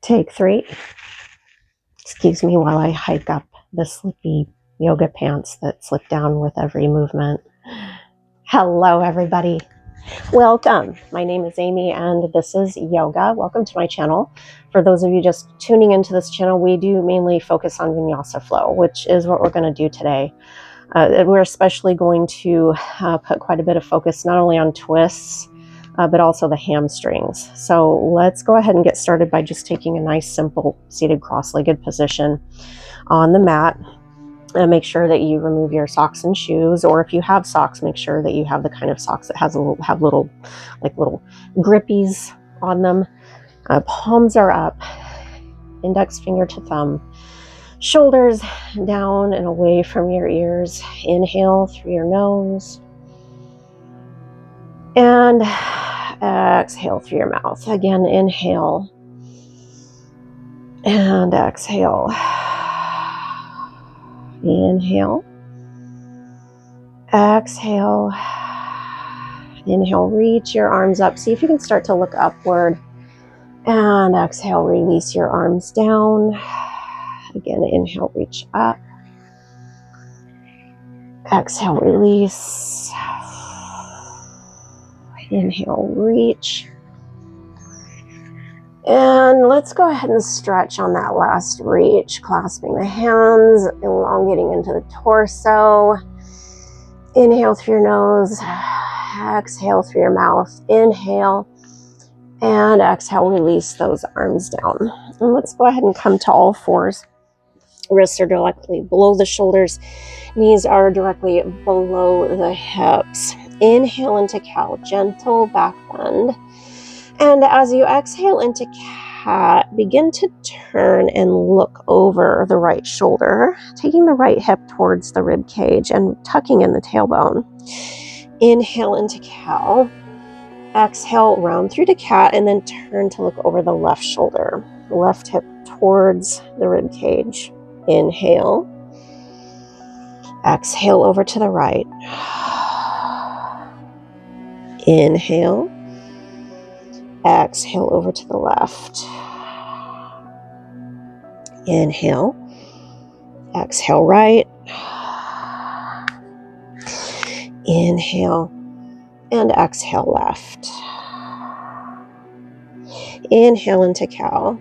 Take 3. Excuse me while I hike up the slippy yoga pants that slip down with every movement. Hello, everybody. Welcome. My name is Amy, and this is yoga. Welcome to my channel. For those of you just tuning into this channel, we do mainly focus on vinyasa flow, which is what we're going to do today. We're especially going to put quite a bit of focus not only on twists, but also the hamstrings. So let's go ahead and get started by just taking a nice, simple seated cross-legged position on the mat. And make sure that you remove your socks and shoes, or if you have socks, make sure that you have the kind of socks that have little grippies on them. Palms are up, index finger to thumb, shoulders down and away from your ears. Inhale through your nose and exhale through your mouth. Again, inhale and exhale. Inhale, exhale, inhale, reach your arms up. See if you can start to look upward, and exhale, release your arms down. Again, inhale, reach up, exhale, release, inhale, reach. And let's go ahead and stretch on that last reach, clasping the hands, elongating into the torso. Inhale through your nose, exhale through your mouth. Inhale and exhale, release those arms down. And let's go ahead and come to all fours. Wrists are directly below the shoulders. Knees are directly below the hips. Inhale into cow, gentle back bend. And as you exhale into cat, begin to turn and look over the right shoulder, taking the right hip towards the rib cage and tucking in the tailbone. Inhale into cow. Exhale, round through to cat, and then turn to look over the left shoulder. Left hip towards the rib cage. Inhale. Exhale over to the right. Inhale. Exhale over to the left. Inhale. Exhale right. Inhale and exhale left. Inhale into cow.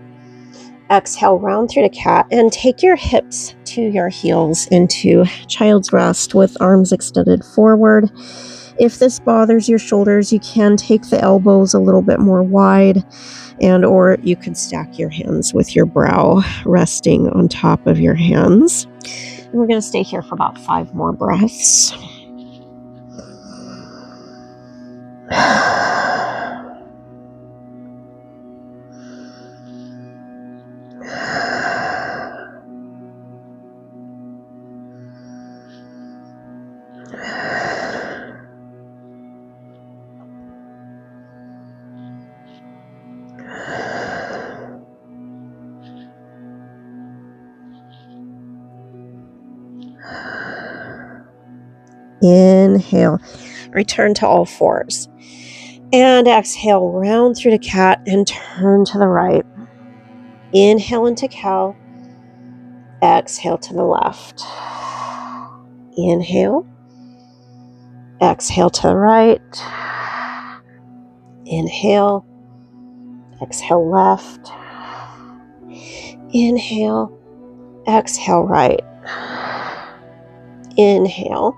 Exhale, round through to cat, and take your hips to your heels into child's rest with arms extended forward. If this bothers your shoulders, you can take the elbows a little bit more wide, or you could stack your hands with your brow resting on top of your hands. And we're going to stay here for about 5 more breaths. Inhale, return to all fours. And exhale, round through to cat and turn to the right. Inhale into cow. Exhale to the left. Inhale. Exhale to the right. Inhale. Exhale left. Inhale. Exhale right. Inhale.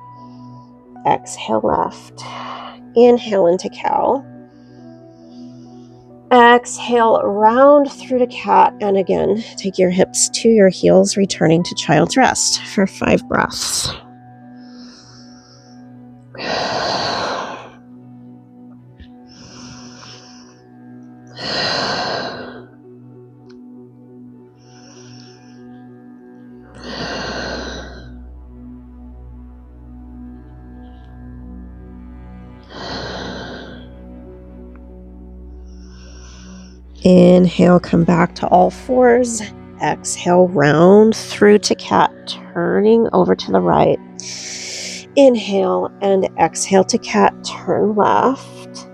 Exhale left. Inhale into cow. Exhale, round through to cat. And again, take your hips to your heels, returning to child's rest for 5 breaths. Inhale, come back to all fours. Exhale, round through to cat, turning over to the right. Inhale and exhale to cat, turn left.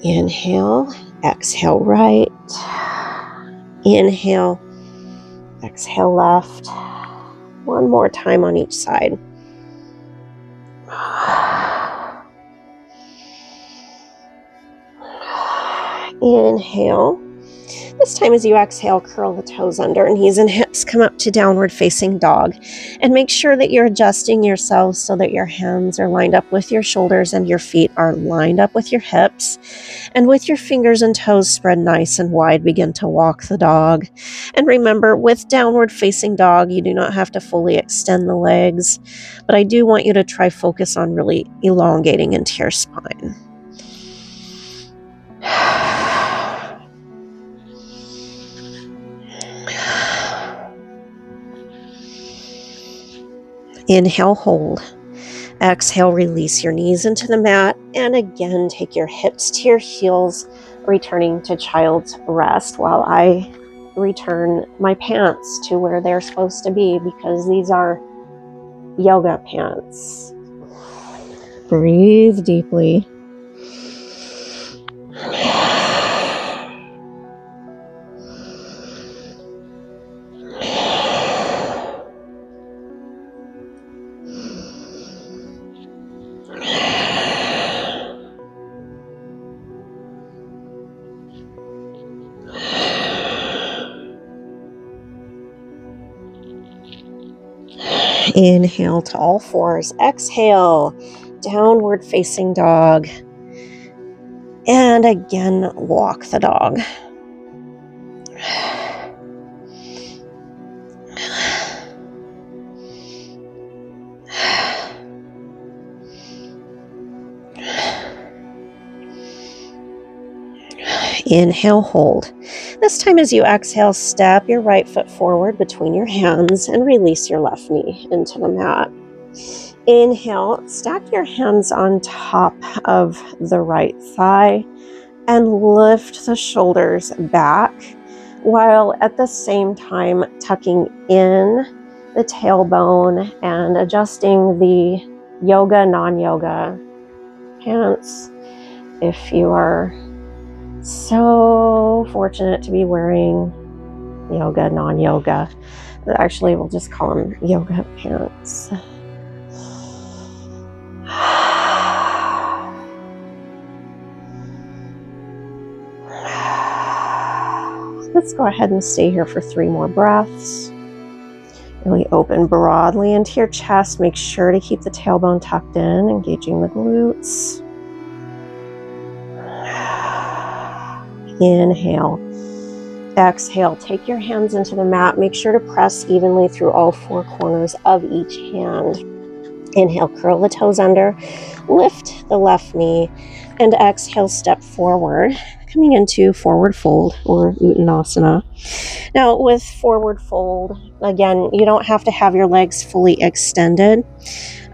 Inhale, exhale right. Inhale, exhale left. One more time on each side. Inhale. This time as you exhale, curl the toes under, knees and hips come up to downward facing dog. And make sure that you're adjusting yourself so that your hands are lined up with your shoulders and your feet are lined up with your hips. And with your fingers and toes spread nice and wide, begin to walk the dog. And remember, with downward facing dog, you do not have to fully extend the legs, but I do want you to try focus on really elongating into your spine. Inhale, hold. Exhale, release your knees into the mat. And again, take your hips to your heels, returning to child's rest while I return my pants to where they're supposed to be, because these are yoga pants. Breathe deeply. Inhale to all fours. Exhale, downward facing dog. And again, walk the dog. Inhale, hold. This time as you exhale, step your right foot forward between your hands and release your left knee into the mat. Inhale, stack your hands on top of the right thigh and lift the shoulders back, while at the same time tucking in the tailbone and adjusting the yoga, non-yoga pants. If you are so fortunate to be wearing yoga, non-yoga, actually we'll just call them yoga pants. Let's go ahead and stay here for 3 more breaths. Really open broadly into your chest. Make sure to keep the tailbone tucked in, engaging the glutes. Inhale. Exhale. Take your hands into the mat. Make sure to press evenly through all 4 corners of each hand. Inhale, curl the toes under. Lift the left knee. And exhale, step forward, coming into forward fold or Uttanasana. Now with forward fold, again, you don't have to have your legs fully extended.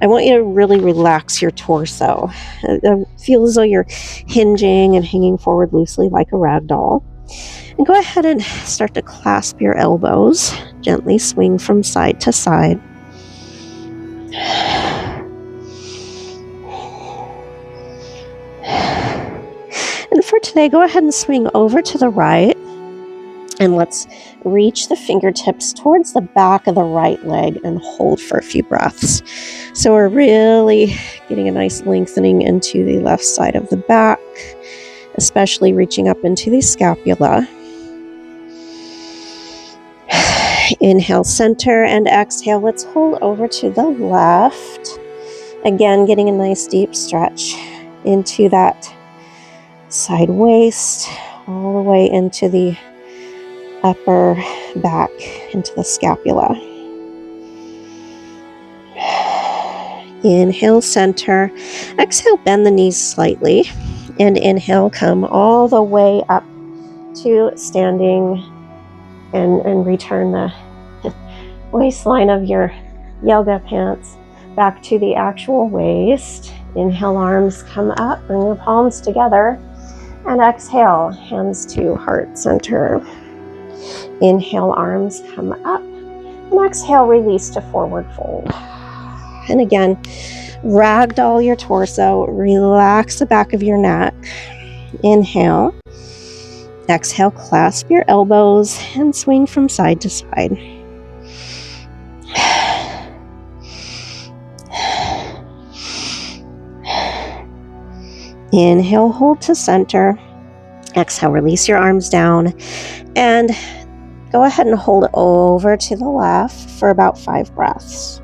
I want you to really relax your torso. Feel as though you're hinging and hanging forward loosely like a rag doll. And go ahead and start to clasp your elbows. Gently swing from side to side. And for today, go ahead and swing over to the right. And let's reach the fingertips towards the back of the right leg and hold for a few breaths. So we're really getting a nice lengthening into the left side of the back, especially reaching up into the scapula. Inhale, center, and exhale. Let's hold over to the left. Again, getting a nice deep stretch into that side waist, all the way into the upper back, into the scapula. Inhale, center. Exhale, bend the knees slightly. And inhale, come all the way up to standing and return the waistline of your yoga pants back to the actual waist. Inhale, arms come up, bring your palms together. And exhale, hands to heart center. Inhale, arms come up. And exhale, release to forward fold. And again, ragdoll your torso. Relax the back of your neck. Inhale. Exhale, clasp your elbows and swing from side to side. Inhale, hold to center. Exhale, release your arms down and go ahead and hold over to the left for about 5 breaths.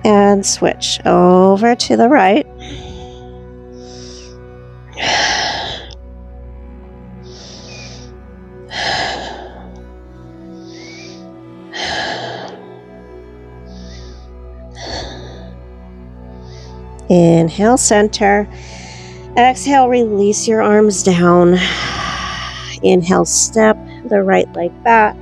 And switch over to the right. Inhale, center. Exhale, release your arms down. Inhale, step the right leg back.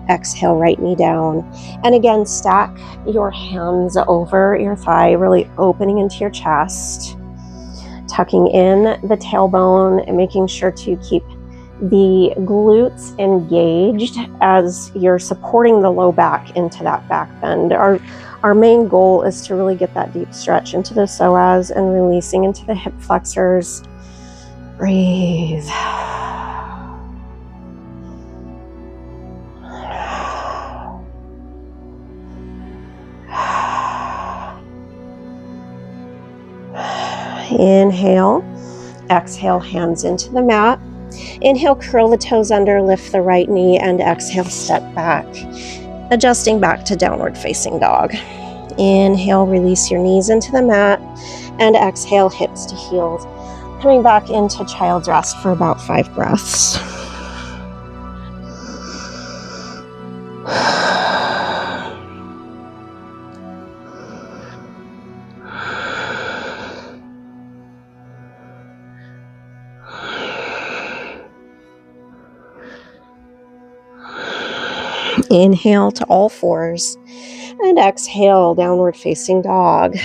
Exhale, right knee down. And again, stack your hands over your thigh, really opening into your chest, tucking in the tailbone and making sure to keep the glutes engaged as you're supporting the low back into that back bend. Our main goal is to really get that deep stretch into the psoas and releasing into the hip flexors. Breathe. Inhale, exhale, hands into the mat. Inhale, curl the toes under, lift the right knee, and exhale, step back, adjusting back to downward facing dog. Inhale, release your knees into the mat, and exhale, hips to heels. Coming back into child's rest for about 5 breaths. Inhale to all fours and exhale, downward facing dog.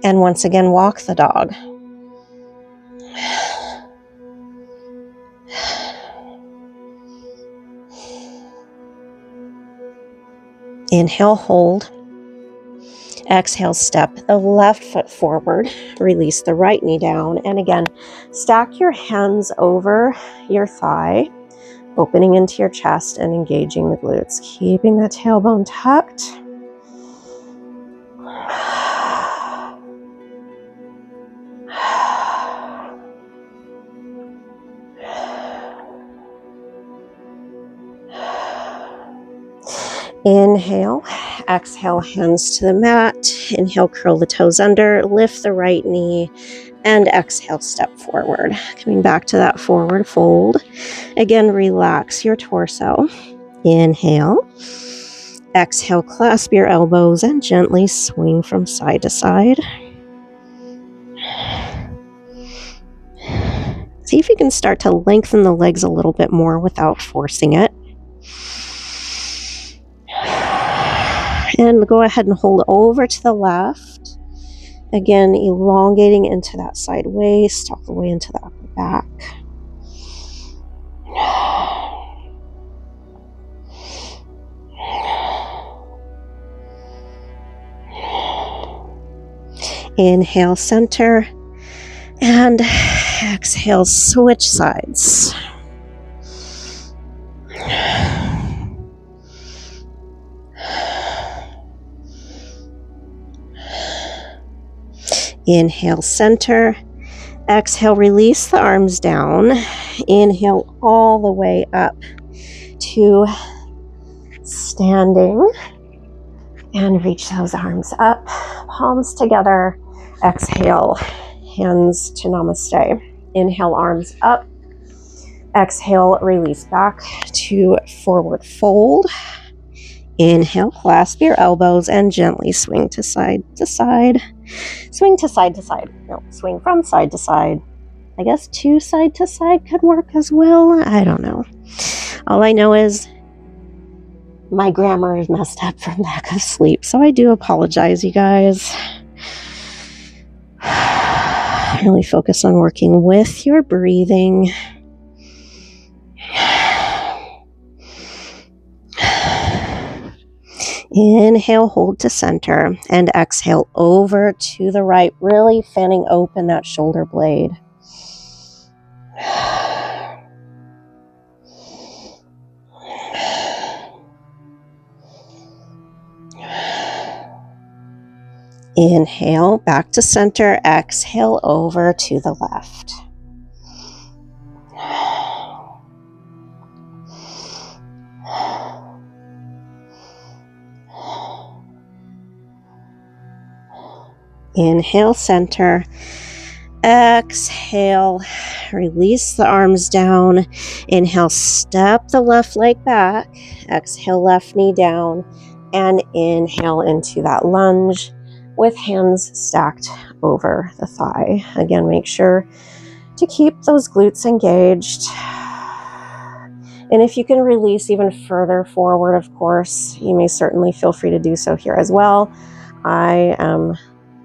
And once again, walk the dog. Inhale, hold. Exhale, step the left foot forward, release the right knee down, and again, stack your hands over your thigh, opening into your chest and engaging the glutes, keeping the tailbone tucked. Inhale, exhale, hands to the mat. Inhale, curl the toes under, lift the right knee, and exhale, step forward. Coming back to that forward fold. Again, relax your torso. Inhale. Exhale, clasp your elbows and gently swing from side to side. See if you can start to lengthen the legs a little bit more without forcing it. And go ahead and hold over to the left. Again, elongating into that side waist, all the way into the upper back. Inhale, center. And exhale, switch sides. Inhale, center. Exhale, release the arms down. Inhale all the way up to standing. And reach those arms up, palms together. Exhale, hands to namaste. Inhale, arms up. Exhale, release back to forward fold. Inhale, clasp your elbows and gently swing to side to side. Swing to side to side. No, swing from side to side. I guess to side could work as well. I don't know. All I know is my grammar is messed up from lack of sleep, so I do apologize, you guys. Really focus on working with your breathing. Inhale, hold to center, and exhale over to the right, really fanning open that shoulder blade. Inhale, back to center, exhale over to the left. Inhale, center. Exhale, release the arms down. Inhale, step the left leg back. Exhale, left knee down. And inhale into that lunge with hands stacked over the thigh. Again, make sure to keep those glutes engaged. And if you can release even further forward, of course, you may certainly feel free to do so here as well. I am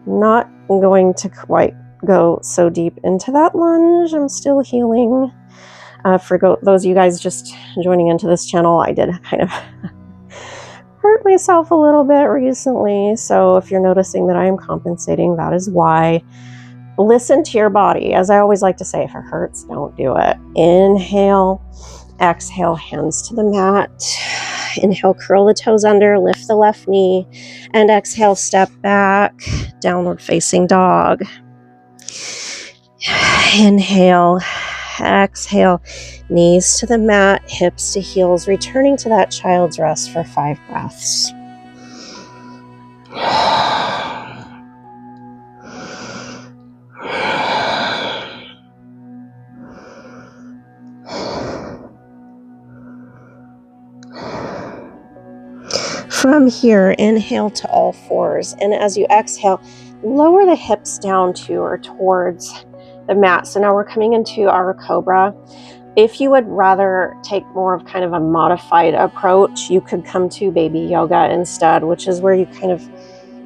not going to quite go so deep into that lunge. I'm still healing. For those of you guys just joining into this channel, I did kind of hurt myself a little bit recently. So if you're noticing that I am compensating, that is why. Listen to your body. As I always like to say, if it hurts, don't do it. Inhale, exhale, hands to the mat. Inhale, curl the toes under, lift the left knee, and exhale, step back, downward facing dog. Inhale, exhale, knees to the mat, hips to heels, returning to that child's rest for 5 breaths. From here, inhale to all fours, and as you exhale, lower the hips down to or towards the mat. So now we're coming into our cobra. If you would rather take more of kind of a modified approach, you could come to baby yoga instead, which is where you kind of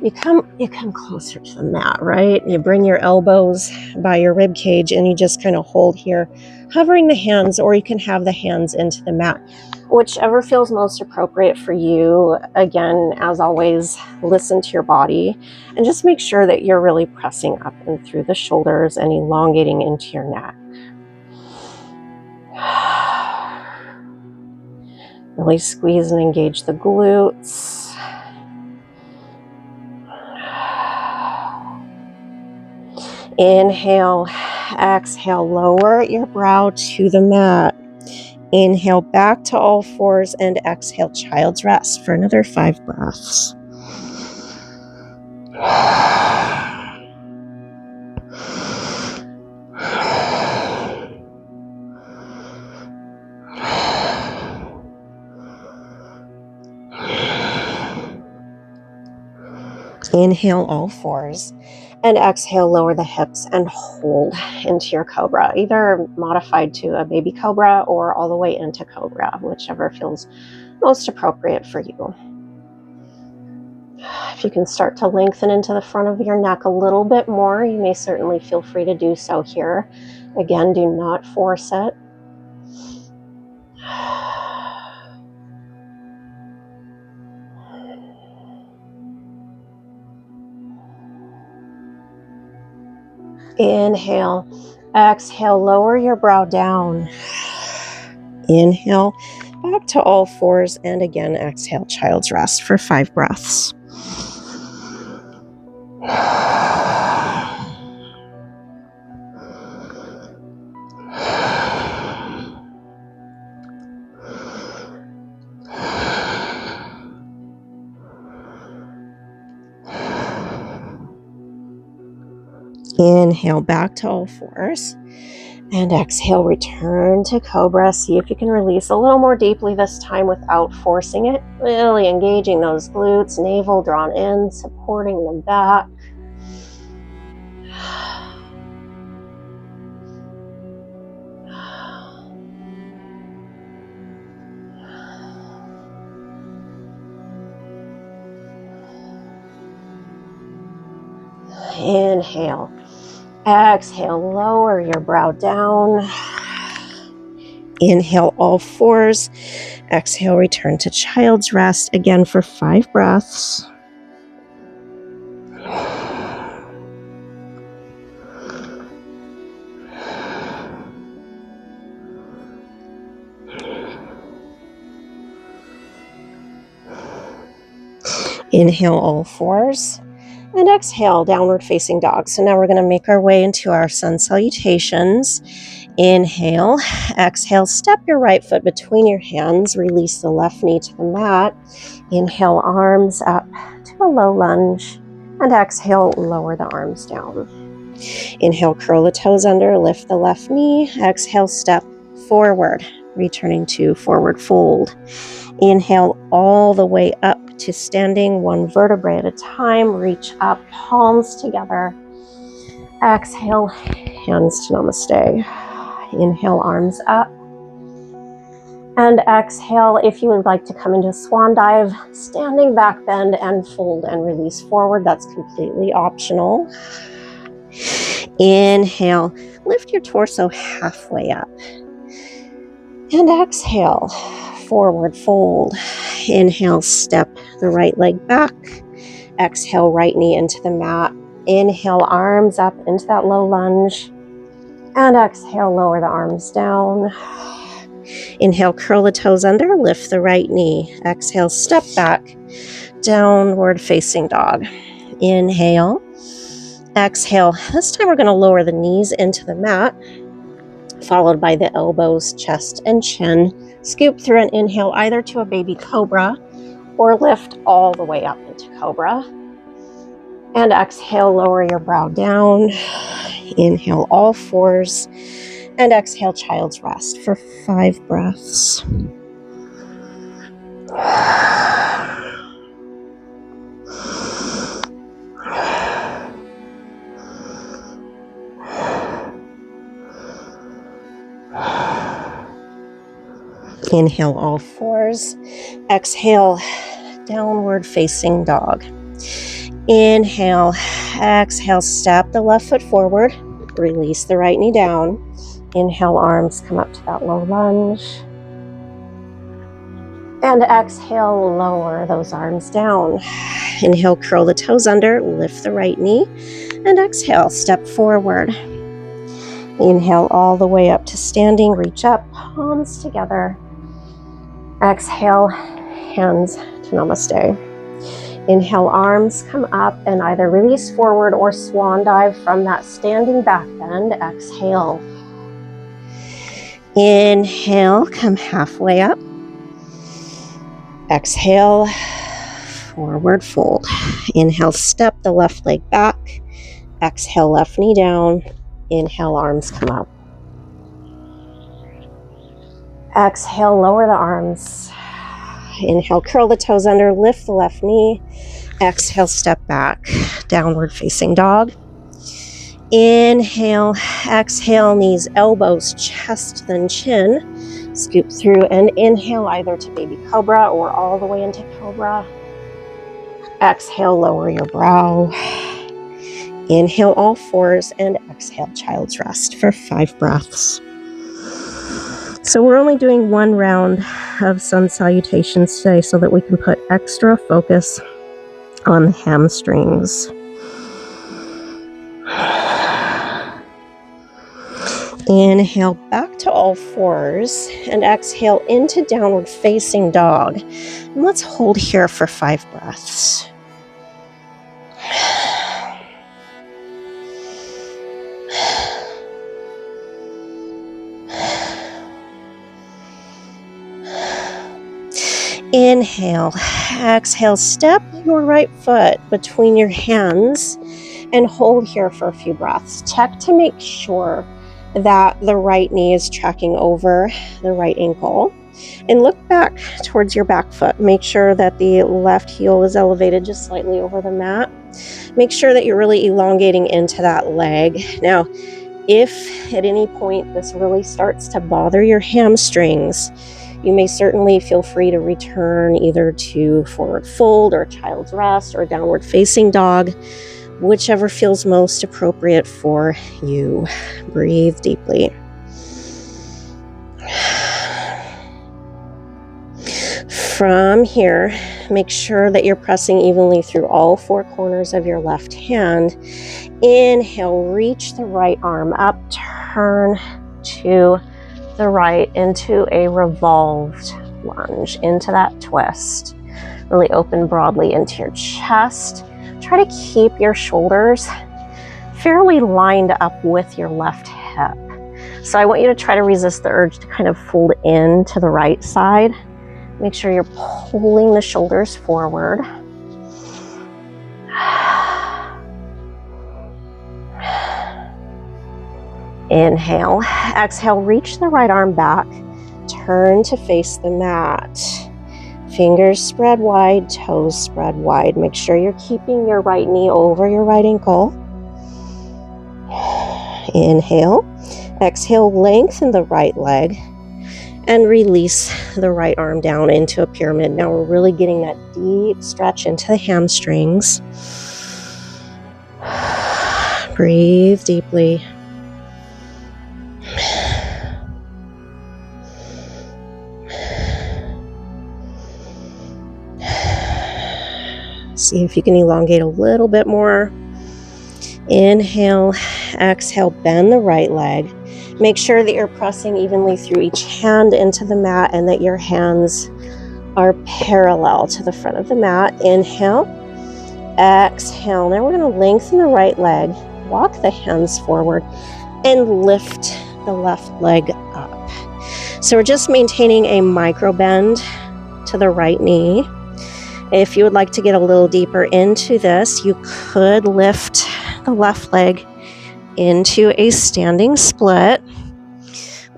you come closer to the mat, right? You bring your elbows by your rib cage and you just kind of hold here, hovering the hands, or you can have the hands into the mat. Whichever feels most appropriate for you. Again, as always, listen to your body and just make sure that you're really pressing up and through the shoulders and elongating into your neck. Really squeeze and engage the glutes. Inhale, exhale, lower your brow to the mat. Inhale back to all fours and exhale, child's rest for another 5 breaths. Inhale all fours and exhale, lower the hips and hold into your cobra, either modified to a baby cobra or all the way into cobra, whichever feels most appropriate for you. If you can start to lengthen into the front of your neck a little bit more, you may certainly feel free to do so here. Again, do not force it. Inhale, exhale, lower your brow down. Inhale, back to all fours, and again, exhale, child's rest for 5 breaths. Inhale back to all fours and exhale, return to cobra. See if you can release a little more deeply this time without forcing it. Really engaging those glutes, navel drawn in, supporting the back. Inhale, exhale, lower your brow down. Inhale all fours. Exhale, return to child's rest again for 5 breaths. Inhale all fours. And exhale, downward facing dog. So now we're going to make our way into our sun salutations. Inhale, exhale, step your right foot between your hands, release the left knee to the mat. Inhale, arms up to a low lunge, and exhale, lower the arms down. Inhale, curl the toes under, lift the left knee. Exhale, step forward, returning to forward fold. Inhale all the way up to standing, one vertebrae at a time. Reach up, palms together. Exhale, hands to namaste. Inhale, arms up. And exhale, if you would like to come into a swan dive, standing back bend and fold and release forward. That's completely optional. Inhale, lift your torso halfway up. And exhale, forward fold. Inhale, step the right leg back. Exhale, right knee into the mat. Inhale, arms up into that low lunge. And exhale, lower the arms down. Inhale, curl the toes under, lift the right knee. Exhale, step back, downward facing dog. Inhale. Exhale. This time we're going to lower the knees into the mat, followed by the elbows, chest, and chin. Scoop through and inhale either to a baby cobra or lift all the way up into cobra. And exhale, lower your brow down. Inhale all fours. And exhale, child's rest for 5 breaths. Inhale all fours. Exhale, downward facing dog. Inhale, exhale, step the left foot forward. Release the right knee down. Inhale, arms come up to that low lunge. And exhale, lower those arms down. Inhale, curl the toes under, lift the right knee. And exhale, step forward. Inhale all the way up to standing, reach up, palms together. Exhale, hands to namaste. Inhale, arms come up and either release forward or swan dive from that standing back bend. Exhale. Inhale, come halfway up. Exhale, forward fold. Inhale, step the left leg back. Exhale, left knee down. Inhale, arms come up. Exhale, lower the arms. Inhale, curl the toes under, lift the left knee. Exhale, step back, downward facing dog. Inhale, exhale, knees, elbows, chest, then chin. Scoop through and inhale either to baby cobra or all the way into cobra. Exhale, lower your brow. Inhale, all fours, and exhale, child's rest for 5 breaths. So we're only doing 1 round of sun salutations today so that we can put extra focus on the hamstrings. Inhale back to all fours and exhale into downward facing dog. And let's hold here for 5 breaths. Inhale, exhale, step your right foot between your hands and hold here for a few breaths. Check to make sure that the right knee is tracking over the right ankle. And look back towards your back foot. Make sure that the left heel is elevated just slightly over the mat. Make sure that you're really elongating into that leg. Now, if at any point this really starts to bother your hamstrings, you may certainly feel free to return either to forward fold or child's rest or downward facing dog, whichever feels most appropriate for you. Breathe deeply. From here, make sure that you're pressing evenly through all four corners of your left hand. Inhale, reach the right arm up, turn to the right into a revolved lunge, into that twist. Really open broadly into your chest. Try to keep your shoulders fairly lined up with your left hip. So I want you to try to resist the urge to kind of fold in to the right side. Make sure you're pulling the shoulders forward. Inhale. Exhale, reach the right arm back. Turn to face the mat. Fingers spread wide, toes spread wide. Make sure you're keeping your right knee over your right ankle. Inhale. Exhale, lengthen the right leg. And release the right arm down into a pyramid. Now we're really getting that deep stretch into the hamstrings. Breathe deeply. See if you can elongate a little bit more. Inhale, exhale, bend the right leg. Make sure that you're pressing evenly through each hand into the mat and that your hands are parallel to the front of the mat. Inhale, exhale. Now we're going to lengthen the right leg, walk the hands forward, and lift the left leg up. So we're just maintaining a micro bend to the right knee. If you would like to get a little deeper into this, you could lift the left leg into a standing split.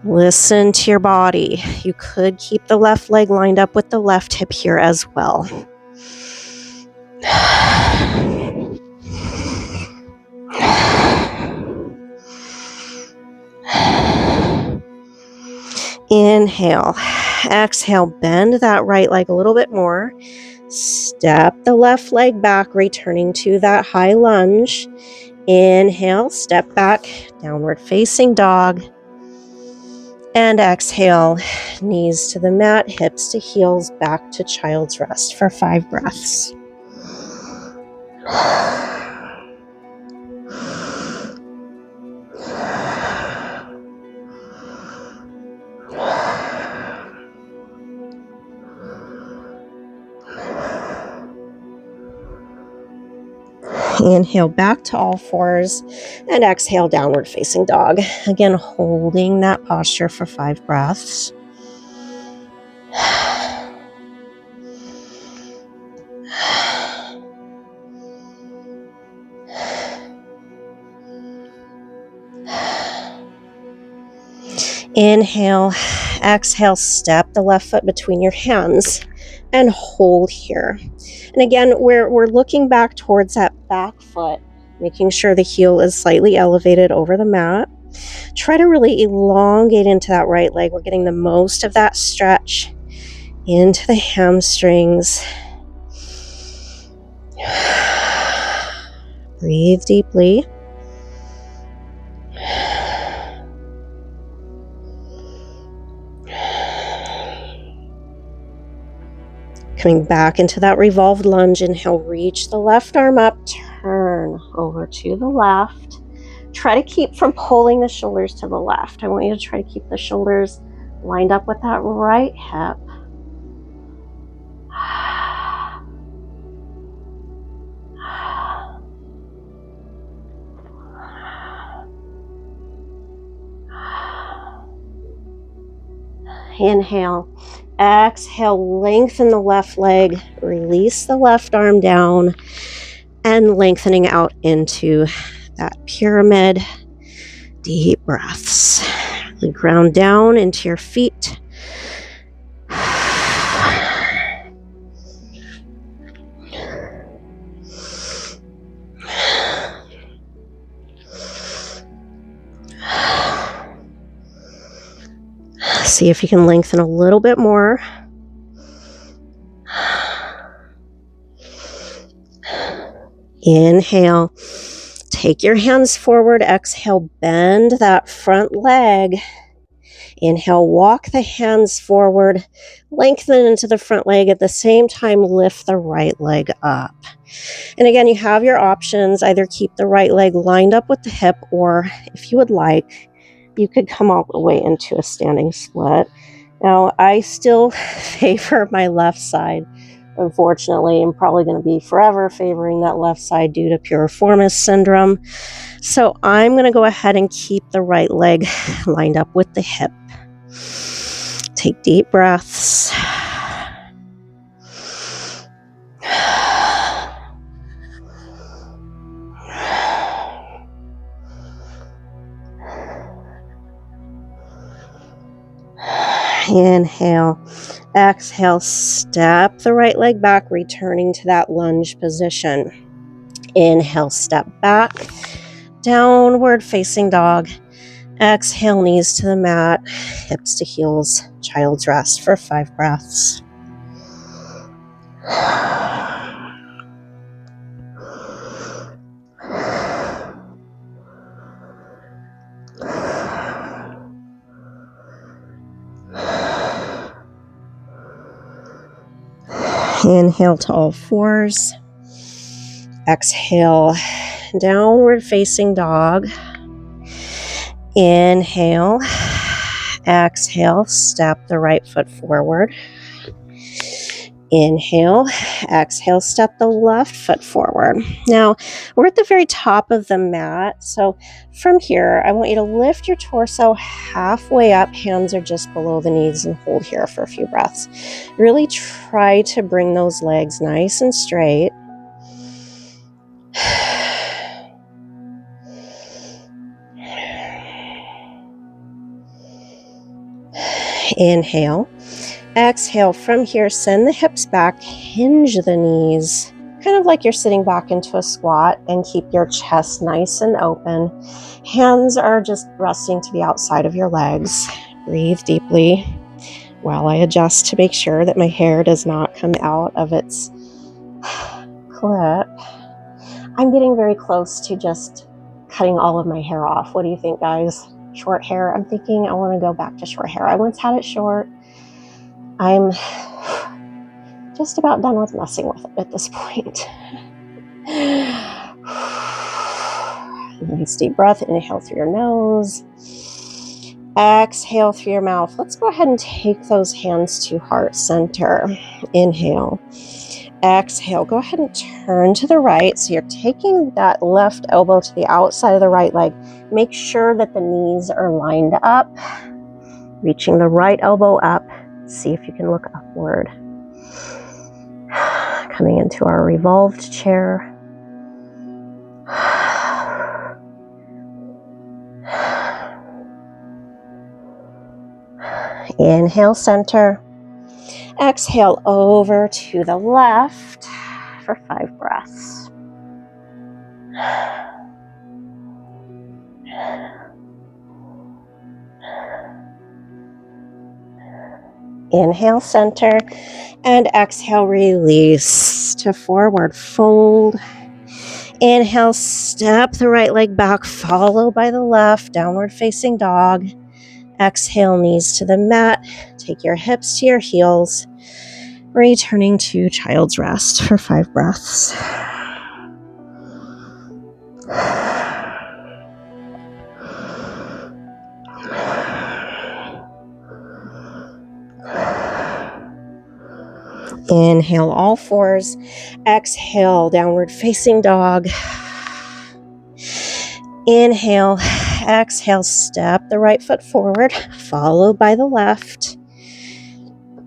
Listen to your body. You could keep the left leg lined up with the left hip here as well. Inhale, exhale, bend that right leg a little bit more. Step the left leg back, returning to that high lunge. Inhale, step back, downward facing dog. And exhale, knees to the mat, hips to heels, back to child's rest for 5 breaths. Inhale back to all fours and exhale downward facing dog. Again, holding that posture for 5 breaths. Inhale, exhale, step the left foot between your hands and hold here. And again, we're looking back towards that back foot, making sure the heel is slightly elevated over the mat. Try to really elongate into that right leg. We're getting the most of that stretch into the hamstrings. Breathe deeply. Coming back into that revolved lunge. Inhale, reach the left arm up, turn over to the left. Try to keep from pulling the shoulders to the left. I want you to try to keep the shoulders lined up with that right hip. Inhale. Exhale, lengthen the left leg, release the left arm down, and lengthening out into that pyramid. Deep breaths. Really ground down into your feet. See if you can lengthen a little bit more. Inhale, take your hands forward. Exhale, bend that front leg. Inhale, walk the hands forward, lengthen into the front leg. At the same time, lift the right leg up. And again, you have your options. Either keep the right leg lined up with the hip, or if you would like, you could come all the way into a standing split. Now, I still favor my left side. Unfortunately, I'm probably going to be forever favoring that left side due to piriformis syndrome. So I'm going to go ahead and keep the right leg lined up with the hip. Take deep breaths. Inhale. Exhale, step the right leg back, returning to that lunge position. Inhale, step back, downward facing dog. Exhale, knees to the mat, hips to heels, child's rest for 5 breaths. Inhale to all fours. Exhale, downward facing dog. Inhale. Exhale, step the right foot forward. Inhale. Exhale, step the left foot forward. Now, we're at the very top of the mat. So from here, I want you to lift your torso halfway up. Hands are just below the knees, and hold here for a few breaths. Really try to bring those legs nice and straight. Inhale. Exhale. From here, send the hips back, hinge the knees, kind of like you're sitting back into a squat, and keep your chest nice and open. Hands are just resting to the outside of your legs. Breathe deeply while I adjust to make sure that my hair does not come out of its clip. I'm getting very close to just cutting all of my hair off. What do you think, guys? Short hair? I'm thinking I want to go back to short hair. I once had it short. I'm just about done with messing with it at this point. Nice deep breath. Inhale through your nose. Exhale through your mouth. Let's go ahead and take those hands to heart center. Inhale. Exhale. Go ahead and turn to the right. So you're taking that left elbow to the outside of the right leg. Make sure that the knees are lined up. Reaching the right elbow up. See if you can look upward. Coming into our revolved chair. Inhale, center. Exhale over to the left for 5 breaths. Inhale, center, and exhale, release to forward fold. Inhale, step the right leg back, followed by the left, downward facing dog. Exhale, knees to the mat. Take your hips to your heels, returning to child's rest for 5 breaths. Inhale, all fours. Exhale, downward facing dog. Inhale, exhale, step the right foot forward, followed by the left.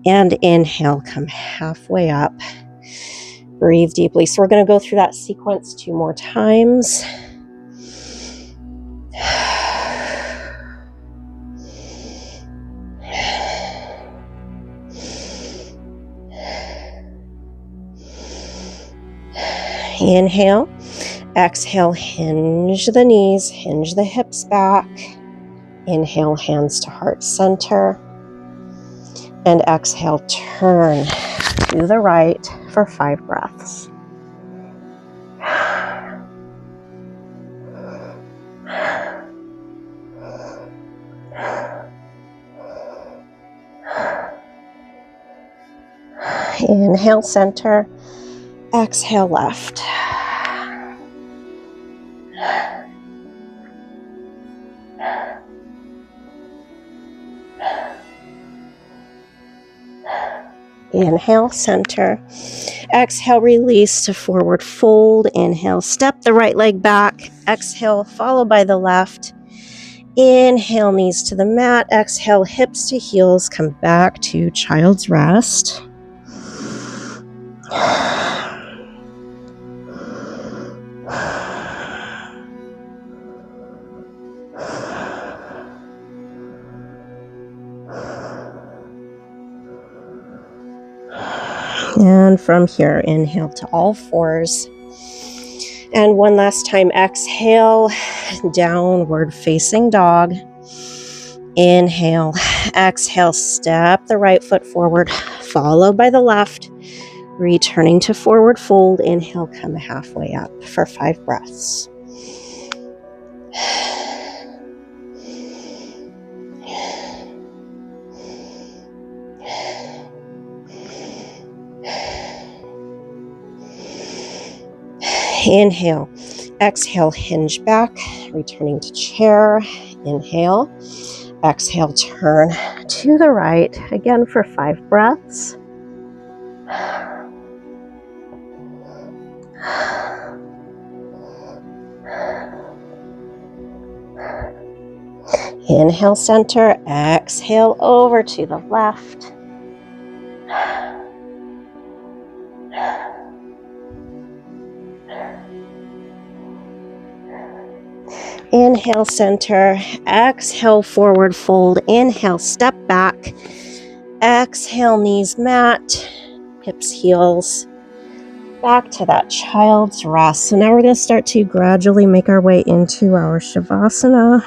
And inhale, come halfway up. Breathe deeply. So we're going to go through that sequence 2 more times. Inhale, exhale, hinge the knees, hinge the hips back. Inhale, hands to heart center. And exhale, turn to the right for 5 breaths. Inhale, center. Exhale, left. Inhale, center. Exhale, release to forward fold. Inhale, step the right leg back. Exhale, followed by the left. Inhale, knees to the mat. Exhale, hips to heels. Come back to child's rest. And from here, inhale to all fours. And one last time, exhale, downward facing dog. Inhale, exhale, step the right foot forward, followed by the left. Returning to forward fold. Inhale, come halfway up for 5 breaths. Inhale, exhale, hinge back, returning to chair. Inhale, exhale, turn to the right, again for 5 breaths. Inhale, center, exhale, over to the left. Inhale, center, exhale, forward fold. Inhale, step back. Exhale, knees mat, hips, heels. Back to that child's rest. So now we're going to start to gradually make our way into our Shavasana.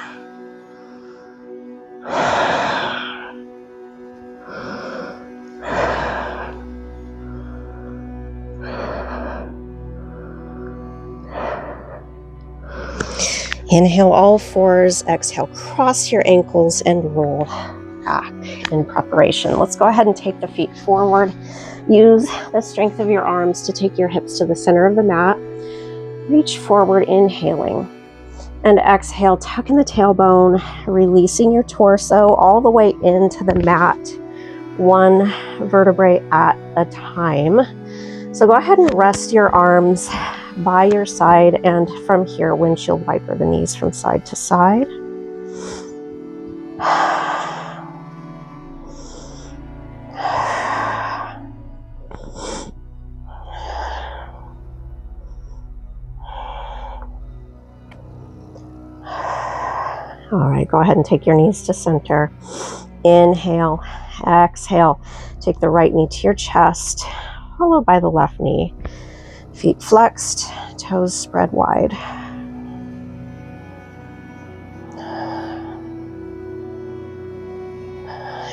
Inhale all fours, exhale, cross your ankles and roll back in preparation. Let's go ahead and take the feet forward. Use the strength of your arms to take your hips to the center of the mat. Reach forward, inhaling. And exhale, tuck in the tailbone, releasing your torso all the way into the mat, 1 vertebrae at a time. So go ahead and rest your arms by your side, and from here, windshield wiper the knees from side to side. All right, go ahead and take your knees to center. Inhale, exhale. Take the right knee to your chest, followed by the left knee. Feet flexed, toes spread wide.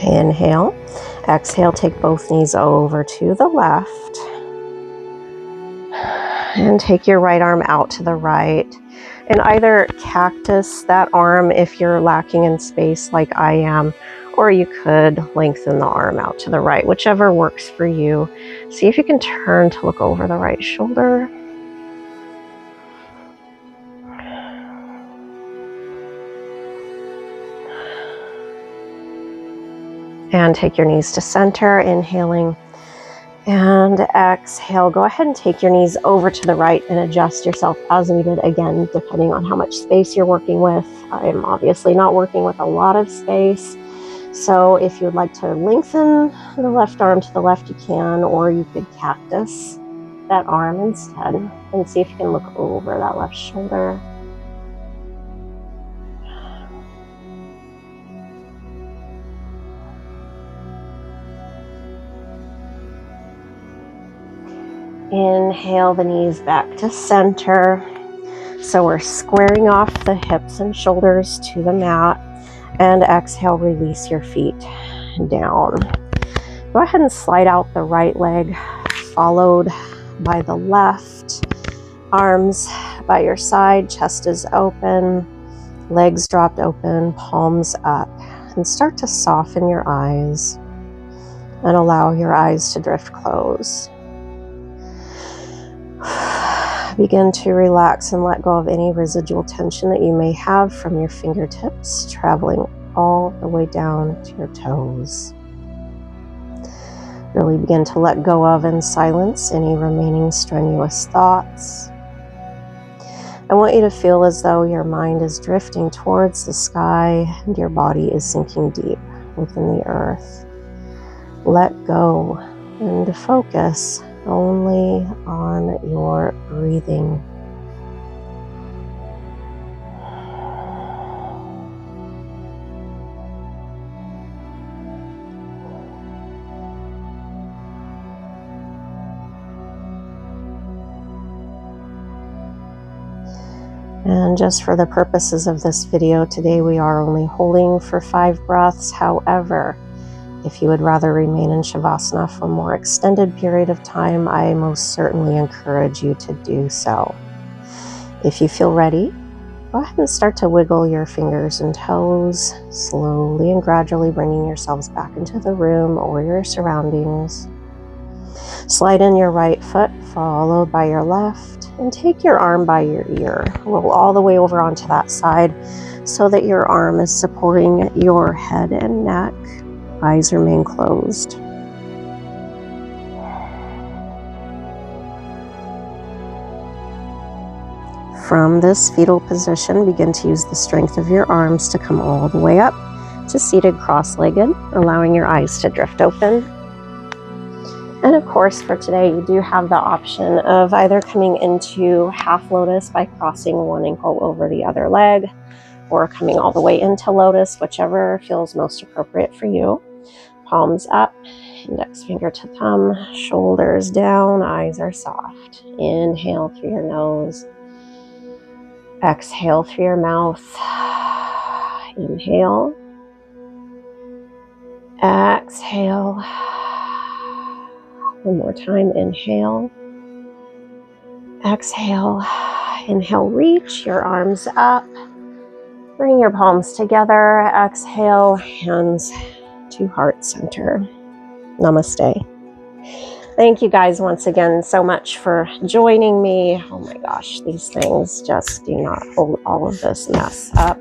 Inhale, exhale, take both knees over to the left. And take your right arm out to the right. And either cactus that arm if you're lacking in space like I am, or you could lengthen the arm out to the right, whichever works for you. See if you can turn to look over the right shoulder. And take your knees to center, inhaling. And exhale, go ahead and take your knees over to the right and adjust yourself as needed, again, depending on how much space you're working with. I'm obviously not working with a lot of space. So if you'd like to lengthen the left arm to the left, you can, or you could cactus that arm instead and see if you can look over that left shoulder. Inhale the knees back to center. So we're squaring off the hips and shoulders to the mat. And exhale, release your feet down. Go ahead and slide out the right leg, followed by the left. Arms by your side, chest is open, legs dropped open, palms up. And start to soften your eyes. and allow your eyes to drift closed. Begin to relax and let go of any residual tension that you may have from your fingertips, traveling all the way down to your toes. Really begin to let go of and silence any remaining strenuous thoughts. I want you to feel as though your mind is drifting towards the sky and your body is sinking deep within the earth. Let go and focus only on your breathing. And just for the purposes of this video today, we are only holding for 5 breaths. However, if you would rather remain in Shavasana for a more extended period of time, I most certainly encourage you to do so. If you feel ready, go ahead and start to wiggle your fingers and toes, slowly and gradually bringing yourselves back into the room or your surroundings. Slide in your right foot, followed by your left, and take your arm by your ear. Roll all the way over onto that side so that your arm is supporting your head and neck. Eyes remain closed. From this fetal position, begin to use the strength of your arms to come all the way up to seated cross-legged, allowing your eyes to drift open. And of course, for today, you do have the option of either coming into half lotus by crossing one ankle over the other leg, or coming all the way into lotus, whichever feels most appropriate for you. Palms up, index finger to thumb, shoulders down, eyes are soft. Inhale through your nose. Exhale through your mouth. Inhale. Exhale. One more time, inhale. Exhale. Inhale, reach your arms up. Bring your palms together. Exhale, hands to heart center. Namaste. Thank you guys once again so much for joining me. Oh my gosh, these things just do not hold all of this mess up.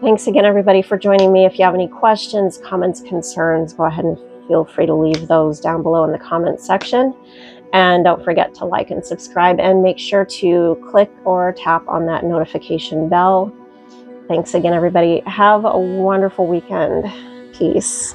Thanks again, everybody, for joining me. If you have any questions, comments, concerns, go ahead and feel free to leave those down below in the comments section. And don't forget to like and subscribe, and make sure to click or tap on that notification bell. Thanks again, everybody. Have a wonderful weekend. Peace.